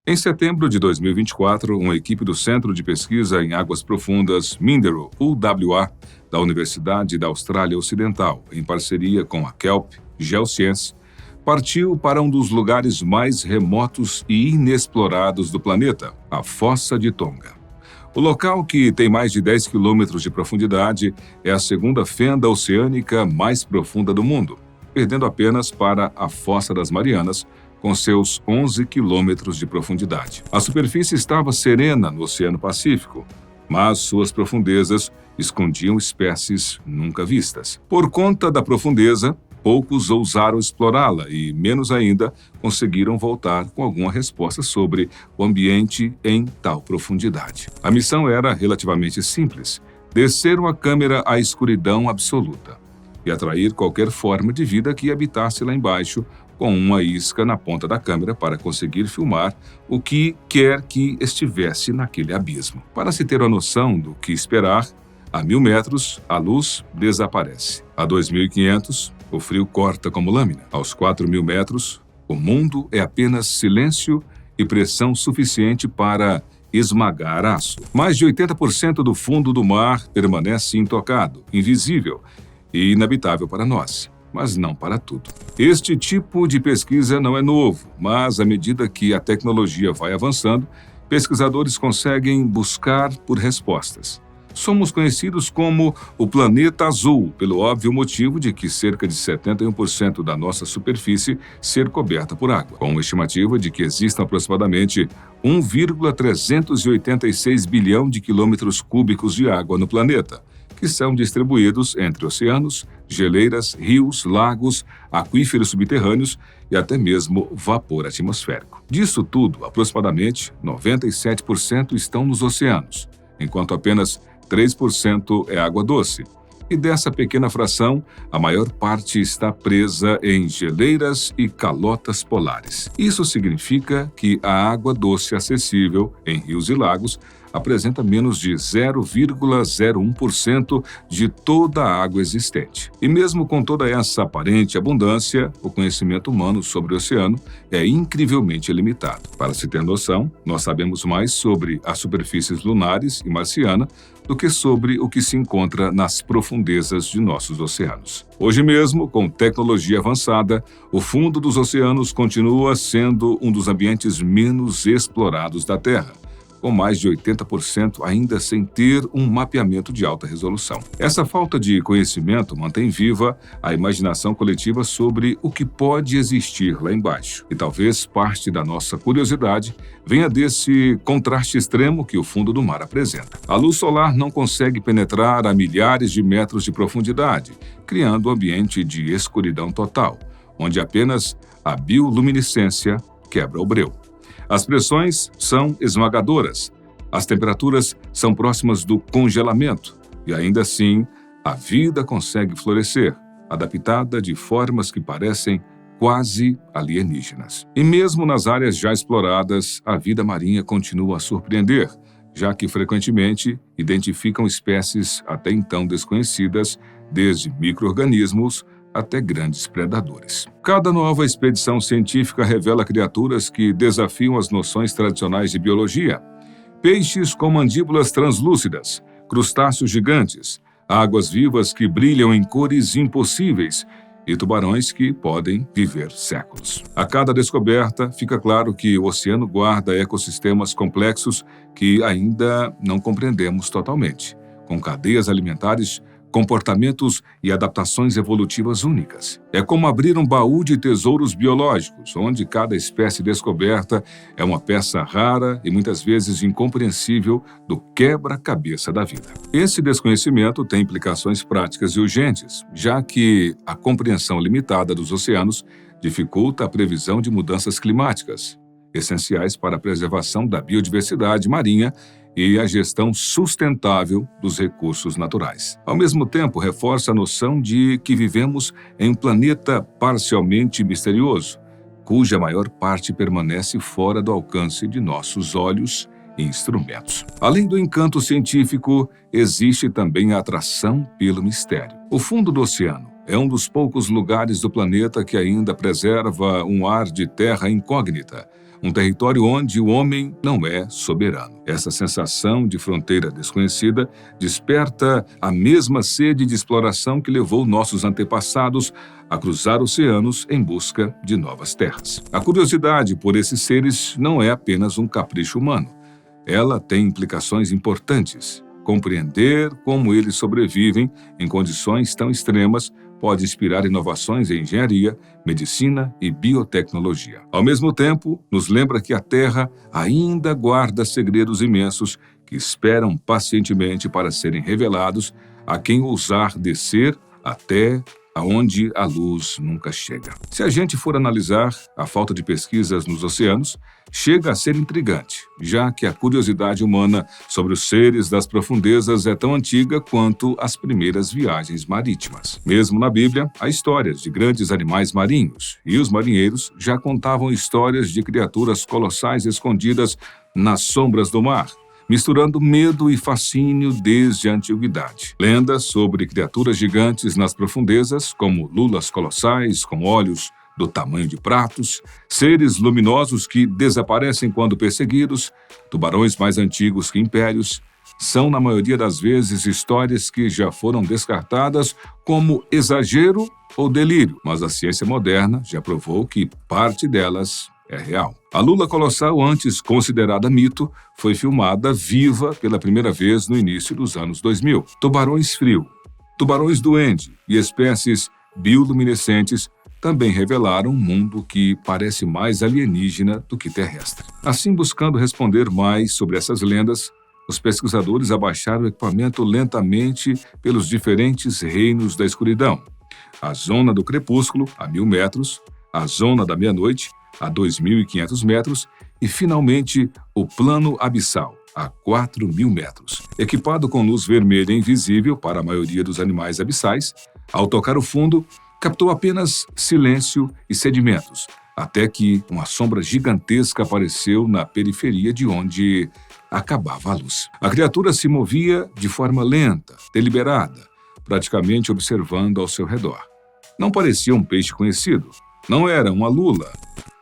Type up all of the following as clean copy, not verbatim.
Em setembro de 2024, uma equipe do Centro de Pesquisa em Águas Profundas Mindero, UWA, da Universidade da Austrália Ocidental, em parceria com a Kelp Geoscience, partiu para um dos lugares mais remotos e inexplorados do planeta, a Fossa de Tonga. O local, que tem mais de 10 quilômetros de profundidade, é a segunda fenda oceânica mais profunda do mundo, perdendo apenas para a Fossa das Marianas, com seus 11 quilômetros de profundidade. A superfície estava serena no Oceano Pacífico, mas suas profundezas escondiam espécies nunca vistas. Por conta da profundeza, poucos ousaram explorá-la e, menos ainda, conseguiram voltar com alguma resposta sobre o ambiente em tal profundidade. A missão era relativamente simples: descer uma câmera à escuridão absoluta e atrair qualquer forma de vida que habitasse lá embaixo, com uma isca na ponta da câmera para conseguir filmar o que quer que estivesse naquele abismo. Para se ter uma noção do que esperar, a 1.000 metros, a luz desaparece. A 2.500, o frio corta como lâmina. Aos 4.000 metros, o mundo é apenas silêncio e pressão suficiente para esmagar aço. Mais de 80% do fundo do mar permanece intocado, invisível e inabitável para nós, mas não para tudo. Este tipo de pesquisa não é novo, mas à medida que a tecnologia vai avançando, pesquisadores conseguem buscar por respostas. Somos conhecidos como o planeta azul, pelo óbvio motivo de que cerca de 71% da nossa superfície ser coberta por água, com uma estimativa de que existam aproximadamente 1,386 bilhão de quilômetros cúbicos de água no planeta, que são distribuídos entre oceanos, geleiras, rios, lagos, aquíferos subterrâneos e até mesmo vapor atmosférico. Disso tudo, aproximadamente 97% estão nos oceanos, enquanto apenas 3% é água doce. E dessa pequena fração, a maior parte está presa em geleiras e calotas polares. Isso significa que a água doce acessível em rios e lagos apresenta menos de 0,01% de toda a água existente. E mesmo com toda essa aparente abundância, o conhecimento humano sobre o oceano é incrivelmente limitado. Para se ter noção, nós sabemos mais sobre as superfícies lunares e marciana do que sobre o que se encontra nas profundezas de nossos oceanos. Hoje mesmo, com tecnologia avançada, o fundo dos oceanos continua sendo um dos ambientes menos explorados da Terra, com mais de 80% ainda sem ter um mapeamento de alta resolução. Essa falta de conhecimento mantém viva a imaginação coletiva sobre o que pode existir lá embaixo. E talvez parte da nossa curiosidade venha desse contraste extremo que o fundo do mar apresenta. A luz solar não consegue penetrar a milhares de metros de profundidade, criando um ambiente de escuridão total, onde apenas a bioluminescência quebra o breu. As pressões são esmagadoras, as temperaturas são próximas do congelamento e ainda assim a vida consegue florescer, adaptada de formas que parecem quase alienígenas. E mesmo nas áreas já exploradas, a vida marinha continua a surpreender, já que frequentemente identificam espécies até então desconhecidas, desde micro-organismos até grandes predadores. Cada nova expedição científica revela criaturas que desafiam as noções tradicionais de biologia. Peixes com mandíbulas translúcidas, crustáceos gigantes, águas vivas que brilham em cores impossíveis e tubarões que podem viver séculos. A cada descoberta, fica claro que o oceano guarda ecossistemas complexos que ainda não compreendemos totalmente, com cadeias alimentares, comportamentos e adaptações evolutivas únicas. É como abrir um baú de tesouros biológicos, onde cada espécie descoberta é uma peça rara e muitas vezes incompreensível do quebra-cabeça da vida. Esse desconhecimento tem implicações práticas e urgentes, já que a compreensão limitada dos oceanos dificulta a previsão de mudanças climáticas, essenciais para a preservação da biodiversidade marinha e a gestão sustentável dos recursos naturais. Ao mesmo tempo, reforça a noção de que vivemos em um planeta parcialmente misterioso, cuja maior parte permanece fora do alcance de nossos olhos e instrumentos. Além do encanto científico, existe também a atração pelo mistério. O fundo do oceano é um dos poucos lugares do planeta que ainda preserva um ar de terra incógnita, um território onde o homem não é soberano. Essa sensação de fronteira desconhecida desperta a mesma sede de exploração que levou nossos antepassados a cruzar oceanos em busca de novas terras. A curiosidade por esses seres não é apenas um capricho humano. Ela tem implicações importantes. Compreender como eles sobrevivem em condições tão extremas pode inspirar inovações em engenharia, medicina e biotecnologia. Ao mesmo tempo, nos lembra que a Terra ainda guarda segredos imensos que esperam pacientemente para serem revelados a quem ousar descer até aonde a luz nunca chega. Se a gente for analisar a falta de pesquisas nos oceanos, chega a ser intrigante, já que a curiosidade humana sobre os seres das profundezas é tão antiga quanto as primeiras viagens marítimas. Mesmo na Bíblia, há histórias de grandes animais marinhos, e os marinheiros já contavam histórias de criaturas colossais escondidas nas sombras do mar, misturando medo e fascínio desde a antiguidade. Lendas sobre criaturas gigantes nas profundezas, como lulas colossais com olhos do tamanho de pratos, seres luminosos que desaparecem quando perseguidos, tubarões mais antigos que impérios, são, na maioria das vezes, histórias que já foram descartadas como exagero ou delírio, mas a ciência moderna já provou que parte delas é real. A lula colossal, antes considerada mito, foi filmada viva pela primeira vez no início dos anos 2000. Tubarões-frio, tubarões-duende e espécies bioluminescentes também revelaram um mundo que parece mais alienígena do que terrestre. Assim, buscando responder mais sobre essas lendas, os pesquisadores abaixaram o equipamento lentamente pelos diferentes reinos da escuridão. A zona do crepúsculo, a 1.000 metros, a zona da meia-noite, a 2.500 metros, e, finalmente, o plano abissal, a 4.000 metros. Equipado com luz vermelha invisível para a maioria dos animais abissais, ao tocar o fundo, captou apenas silêncio e sedimentos, até que uma sombra gigantesca apareceu na periferia de onde acabava a luz. A criatura se movia de forma lenta, deliberada, praticamente observando ao seu redor. Não parecia um peixe conhecido, não era uma lula.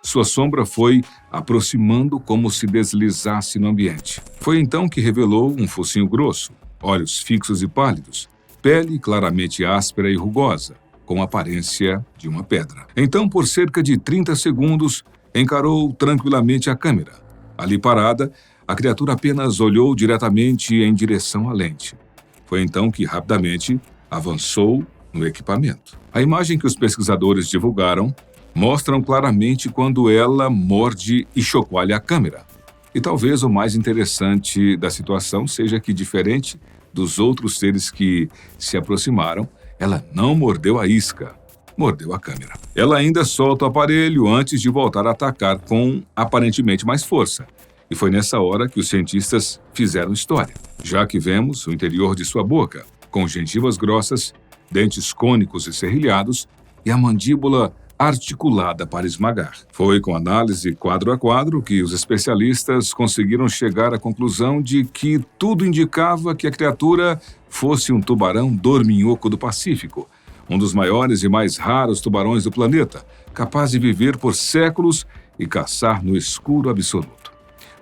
Sua sombra foi aproximando como se deslizasse no ambiente. Foi então que revelou um focinho grosso, olhos fixos e pálidos, pele claramente áspera e rugosa, com a aparência de uma pedra. Então, por cerca de 30 segundos, encarou tranquilamente a câmera. Ali parada, a criatura apenas olhou diretamente em direção à lente. Foi então que rapidamente avançou no equipamento. A imagem que os pesquisadores divulgaram mostram claramente quando ela morde e chacoalha a câmera. E talvez o mais interessante da situação seja que, diferente dos outros seres que se aproximaram, ela não mordeu a isca, mordeu a câmera. Ela ainda solta o aparelho antes de voltar a atacar com aparentemente mais força. E foi nessa hora que os cientistas fizeram história, já que vemos o interior de sua boca, com gengivas grossas, dentes cônicos e serrilhados e a mandíbula articulada para esmagar. Foi com análise quadro a quadro que os especialistas conseguiram chegar à conclusão de que tudo indicava que a criatura fosse um tubarão dorminhoco do Pacífico, um dos maiores e mais raros tubarões do planeta, capaz de viver por séculos e caçar no escuro absoluto.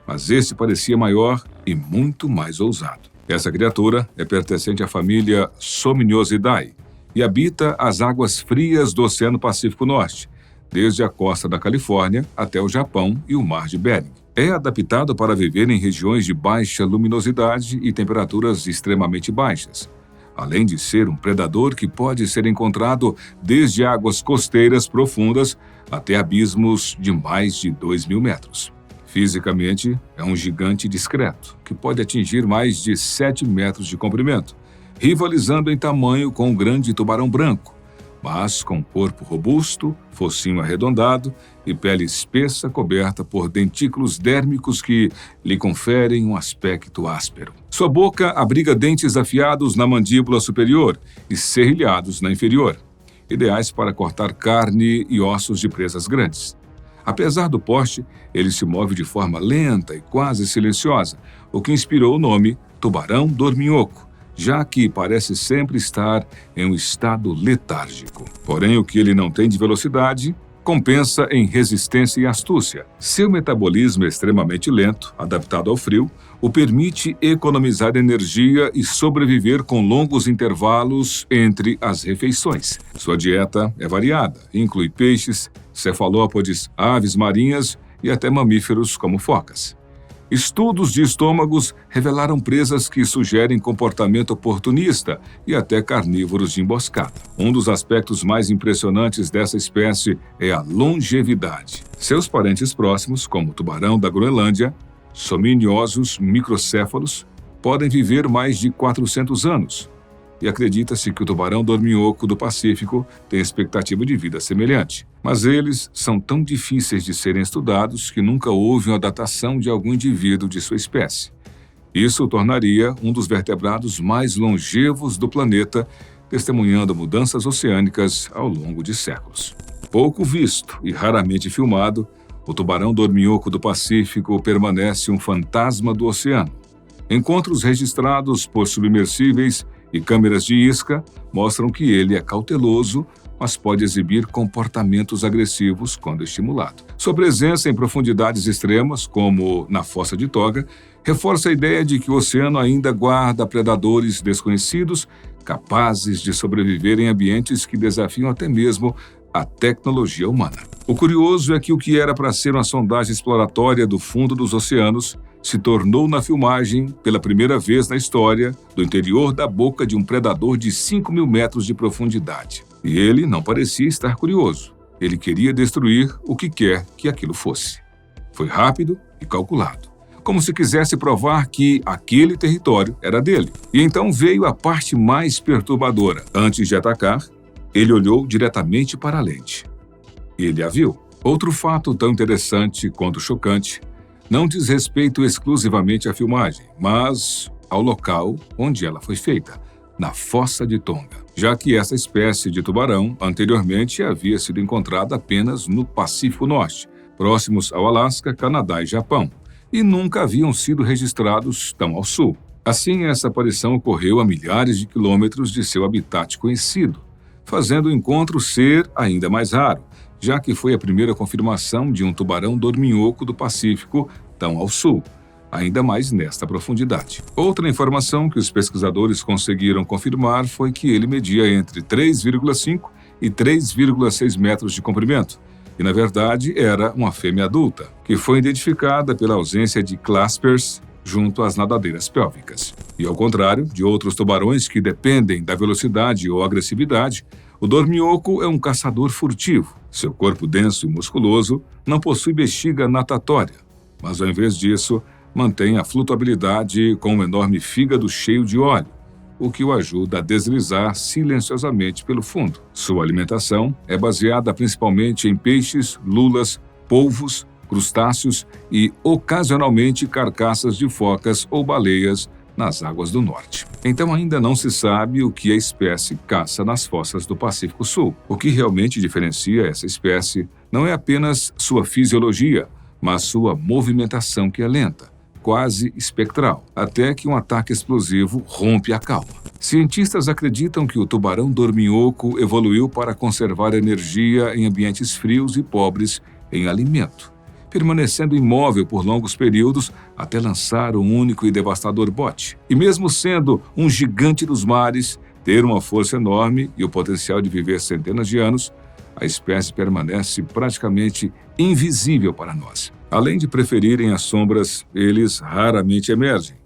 Mas esse parecia maior e muito mais ousado. Essa criatura é pertencente à família Somniosidae, e habita as águas frias do Oceano Pacífico Norte, desde a costa da Califórnia até o Japão e o Mar de Bering. É adaptado para viver em regiões de baixa luminosidade e temperaturas extremamente baixas, além de ser um predador que pode ser encontrado desde águas costeiras profundas até abismos de mais de 2.000 metros. Fisicamente, é um gigante discreto, que pode atingir mais de 7 metros de comprimento, rivalizando em tamanho com o grande tubarão branco, mas com corpo robusto, focinho arredondado e pele espessa coberta por dentículos dérmicos que lhe conferem um aspecto áspero. Sua boca abriga dentes afiados na mandíbula superior e serrilhados na inferior, ideais para cortar carne e ossos de presas grandes. Apesar do porte, ele se move de forma lenta e quase silenciosa, o que inspirou o nome tubarão dorminhoco, já que parece sempre estar em um estado letárgico. Porém, o que ele não tem de velocidade compensa em resistência e astúcia. Seu metabolismo é extremamente lento, adaptado ao frio, o permite economizar energia e sobreviver com longos intervalos entre as refeições. Sua dieta é variada, inclui peixes, cefalópodes, aves marinhas e até mamíferos como focas. Estudos de estômagos revelaram presas que sugerem comportamento oportunista e até carnívoros de emboscada. Um dos aspectos mais impressionantes dessa espécie é a longevidade. Seus parentes próximos, como o tubarão da Groenlândia, sominiosos microcéfalos, podem viver mais de 400 anos. E acredita-se que o tubarão dorminhoco do Pacífico tem expectativa de vida semelhante. Mas eles são tão difíceis de serem estudados que nunca houve uma datação de algum indivíduo de sua espécie. Isso o tornaria um dos vertebrados mais longevos do planeta, testemunhando mudanças oceânicas ao longo de séculos. Pouco visto e raramente filmado, o tubarão dorminhoco do Pacífico permanece um fantasma do oceano. Encontros registrados por submersíveis e câmeras de isca mostram que ele é cauteloso, mas pode exibir comportamentos agressivos quando estimulado. Sua presença em profundidades extremas, como na fossa de Tonga, reforça a ideia de que o oceano ainda guarda predadores desconhecidos, capazes de sobreviver em ambientes que desafiam até mesmo a tecnologia humana. O curioso é que o que era para ser uma sondagem exploratória do fundo dos oceanos se tornou na filmagem, pela primeira vez na história, do interior da boca de um predador de 5.000 metros de profundidade. E ele não parecia estar curioso. Ele queria destruir o que quer que aquilo fosse. Foi rápido e calculado, como se quisesse provar que aquele território era dele. E então veio a parte mais perturbadora. Antes de atacar, ele olhou diretamente para a lente. Ele a viu. Outro fato tão interessante quanto chocante não diz respeito exclusivamente à filmagem, mas ao local onde ela foi feita, na fossa de Tonga, já que essa espécie de tubarão anteriormente havia sido encontrada apenas no Pacífico Norte, próximos ao Alasca, Canadá e Japão, e nunca haviam sido registrados tão ao sul. Assim, essa aparição ocorreu a milhares de quilômetros de seu habitat conhecido, fazendo o encontro ser ainda mais raro, já que foi a primeira confirmação de um tubarão dorminhoco do Pacífico tão ao sul, ainda mais nesta profundidade. Outra informação que os pesquisadores conseguiram confirmar foi que ele media entre 3,5 e 3,6 metros de comprimento, e na verdade era uma fêmea adulta, que foi identificada pela ausência de claspers junto às nadadeiras pélvicas. E ao contrário de outros tubarões que dependem da velocidade ou agressividade, o dorminhoco é um caçador furtivo. Seu corpo denso e musculoso não possui bexiga natatória, mas ao invés disso, mantém a flutuabilidade com um enorme fígado cheio de óleo, o que o ajuda a deslizar silenciosamente pelo fundo. Sua alimentação é baseada principalmente em peixes, lulas, polvos, crustáceos e, ocasionalmente, carcaças de focas ou baleias nas águas do norte. Então ainda não se sabe o que a espécie caça nas fossas do Pacífico Sul. O que realmente diferencia essa espécie não é apenas sua fisiologia, mas sua movimentação, que é lenta, quase espectral, até que um ataque explosivo rompe a calma. Cientistas acreditam que o tubarão dorminhoco evoluiu para conservar energia em ambientes frios e pobres em alimento, permanecendo imóvel por longos períodos até lançar um único e devastador bote. E mesmo sendo um gigante dos mares, ter uma força enorme e o potencial de viver centenas de anos, a espécie permanece praticamente invisível para nós. Além de preferirem as sombras, eles raramente emergem,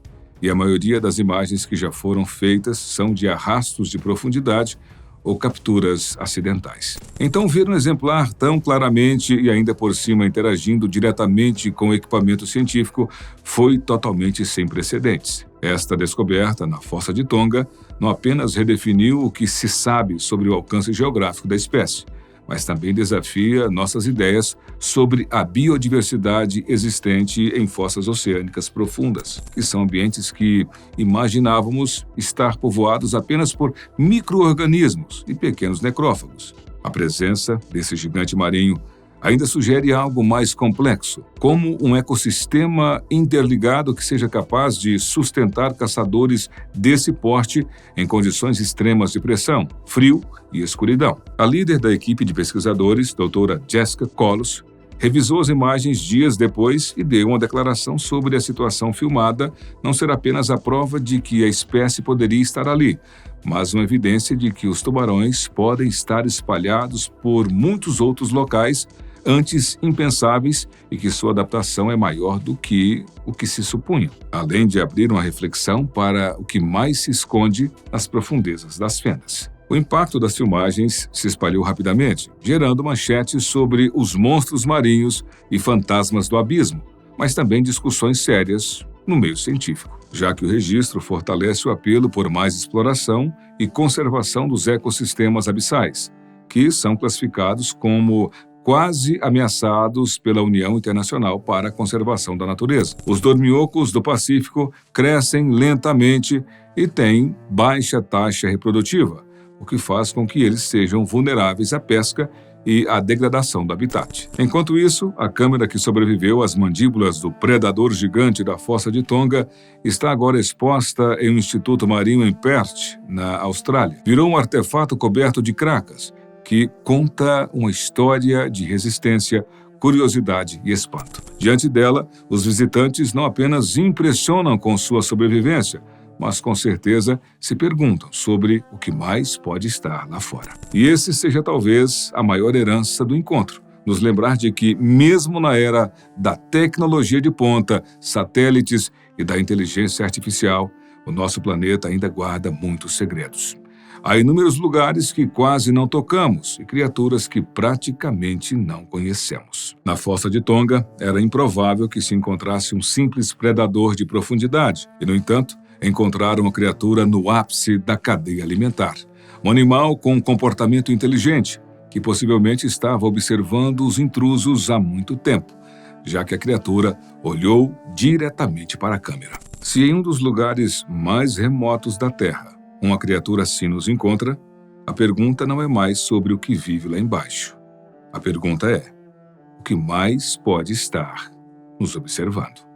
e a maioria das imagens que já foram feitas são de arrastos de profundidade ou capturas acidentais. Então, ver um exemplar tão claramente e ainda por cima interagindo diretamente com o equipamento científico foi totalmente sem precedentes. Esta descoberta na fossa de Tonga não apenas redefiniu o que se sabe sobre o alcance geográfico da espécie, mas também desafia nossas ideias sobre a biodiversidade existente em fossas oceânicas profundas, que são ambientes que imaginávamos estar povoados apenas por micro-organismos e pequenos necrófagos. A presença desse gigante marinho ainda sugere algo mais complexo, como um ecossistema interligado que seja capaz de sustentar caçadores desse porte em condições extremas de pressão, frio e escuridão. A líder da equipe de pesquisadores, doutora Jessica Colus, revisou as imagens dias depois e deu uma declaração sobre a situação filmada não ser apenas a prova de que a espécie poderia estar ali, mas uma evidência de que os tubarões podem estar espalhados por muitos outros locais antes impensáveis e que sua adaptação é maior do que o que se supunha, além de abrir uma reflexão para o que mais se esconde nas profundezas das fendas. O impacto das filmagens se espalhou rapidamente, gerando manchetes sobre os monstros marinhos e fantasmas do abismo, mas também discussões sérias no meio científico, já que o registro fortalece o apelo por mais exploração e conservação dos ecossistemas abissais, que são classificados como quase ameaçados pela União Internacional para a Conservação da Natureza. Os dorminhocos do Pacífico crescem lentamente e têm baixa taxa reprodutiva, o que faz com que eles sejam vulneráveis à pesca e à degradação do habitat. Enquanto isso, a câmera que sobreviveu às mandíbulas do predador gigante da Fossa de Tonga está agora exposta em um instituto marinho em Perth, na Austrália. Virou um artefato coberto de cracas, que conta uma história de resistência, curiosidade e espanto. Diante dela, os visitantes não apenas impressionam com sua sobrevivência, mas com certeza se perguntam sobre o que mais pode estar lá fora. E esse seja talvez a maior herança do encontro, nos lembrar de que, mesmo na era da tecnologia de ponta, satélites e da inteligência artificial, o nosso planeta ainda guarda muitos segredos. Há inúmeros lugares que quase não tocamos e criaturas que praticamente não conhecemos. Na Fossa de Tonga, era improvável que se encontrasse um simples predador de profundidade. E, no entanto, encontraram uma criatura no ápice da cadeia alimentar. Um animal com um comportamento inteligente, que possivelmente estava observando os intrusos há muito tempo, já que a criatura olhou diretamente para a câmera. Se em um dos lugares mais remotos da Terra uma criatura assim nos encontra, a pergunta não é mais sobre o que vive lá embaixo. A pergunta é: o que mais pode estar nos observando?